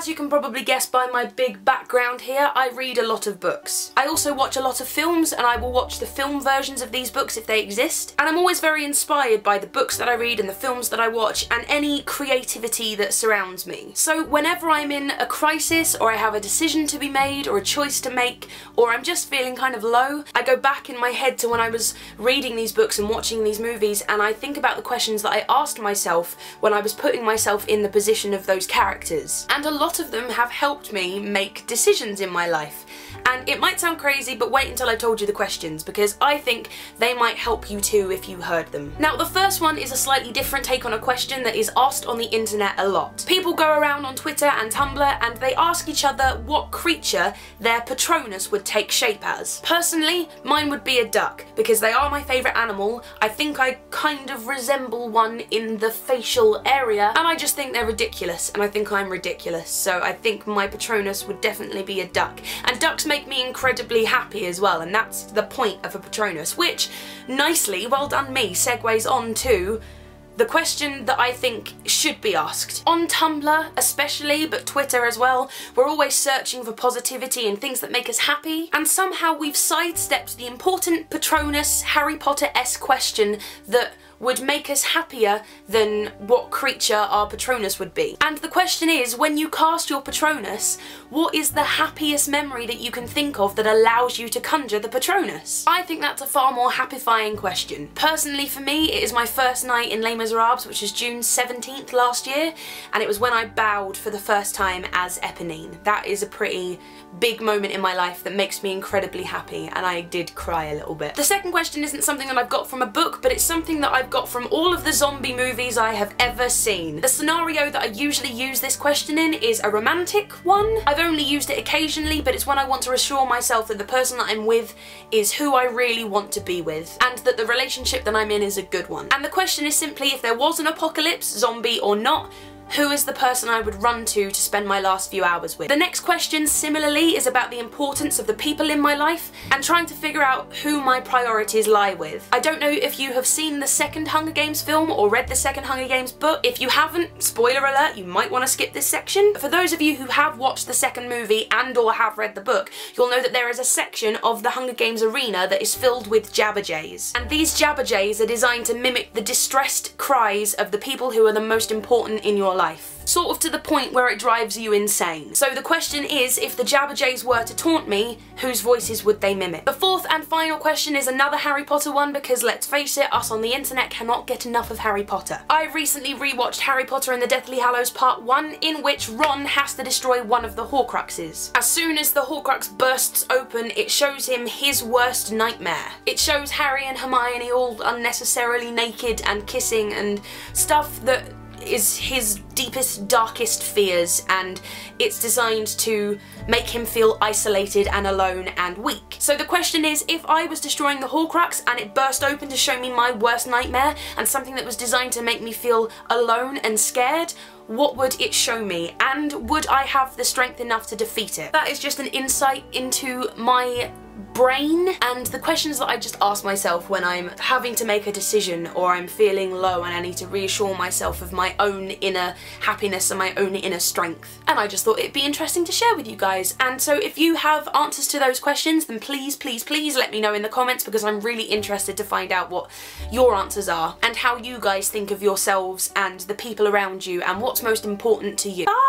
as you can probably guess by my big background here, I read a lot of books. I also watch a lot of films, and I will watch the film versions of these books if they exist, and I'm always very inspired by the books that I read and the films that I watch and any creativity that surrounds me. So whenever I'm in a crisis, or I have a decision to be made, or a choice to make, or I'm just feeling kind of low, I go back in my head to when I was reading these books and watching these movies, and I think about the questions that I asked myself when I was putting myself in the position of those characters. And a lot of them have helped me make decisions in my life. And it might sound crazy, but wait until I told you the questions, because I think they might help you too if you heard them. Now, the first one is a slightly different take on a question that is asked on the internet a lot. People go around on Twitter and Tumblr and they ask each other what creature their Patronus would take shape as. Personally, mine would be a duck, because they are my favourite animal. I think I kind of resemble one in the facial area, and I just think they're ridiculous, and I think I'm ridiculous, so I think my Patronus would definitely be a duck. And ducks make me incredibly happy as well, and that's the point of a Patronus, which nicely, well done me, segues on to the question that I think should be asked. On Tumblr especially, but Twitter as well, we're always searching for positivity and things that make us happy, and somehow we've sidestepped the important Patronus Harry Potter-esque question that would make us happier than what creature our Patronus would be. And the question is, when you cast your Patronus, what is the happiest memory that you can think of that allows you to conjure the Patronus? I think that's a far more happifying question. Personally for me, it is my first night in Les Miserables, which is June 17th last year, and it was when I bowed for the first time as Eponine. That is a pretty big moment in my life that makes me incredibly happy, and I did cry a little bit. The second question isn't something that I've got from a book, but it's something that I've got from all of the zombie movies I have ever seen. The scenario that I usually use this question in is a romantic one. I've only used it occasionally, but it's when I want to reassure myself that the person that I'm with is who I really want to be with, and that the relationship that I'm in is a good one. And the question is simply, if there was an apocalypse, zombie or not, who is the person I would run to spend my last few hours with? The next question, similarly, is about the importance of the people in my life and trying to figure out who my priorities lie with. I don't know if you have seen the second Hunger Games film or read the second Hunger Games book. If you haven't, spoiler alert, you might want to skip this section. For those of you who have watched the second movie and or have read the book, you'll know that there is a section of the Hunger Games arena that is filled with jabberjays. And these jabberjays are designed to mimic the distressed cries of the people who are the most important in your life. Sort of to the point where it drives you insane. So the question is, if the jabberjays were to taunt me, whose voices would they mimic? The fourth and final question is another Harry Potter one, because let's face it, us on the internet cannot get enough of Harry Potter. I recently rewatched Harry Potter and the Deathly Hallows Part 1, in which Ron has to destroy one of the Horcruxes. As soon as the Horcrux bursts open, it shows him his worst nightmare. It shows Harry and Hermione all unnecessarily naked and kissing and stuff that is his deepest, darkest fears, and it's designed to make him feel isolated and alone and weak. So the question is, if I was destroying the Horcrux and it burst open to show me my worst nightmare and something that was designed to make me feel alone and scared, what would it show me, and would I have the strength enough to defeat it? That is just an insight into my brain and the questions that I just ask myself when I'm having to make a decision or I'm feeling low and I need to reassure myself of my own inner happiness and my own inner strength. And I just thought it'd be interesting to share with you guys. And so if you have answers to those questions, then please, please, please let me know in the comments, because I'm really interested to find out what your answers are and how you guys think of yourselves and the people around you and what's most important to you. Bye!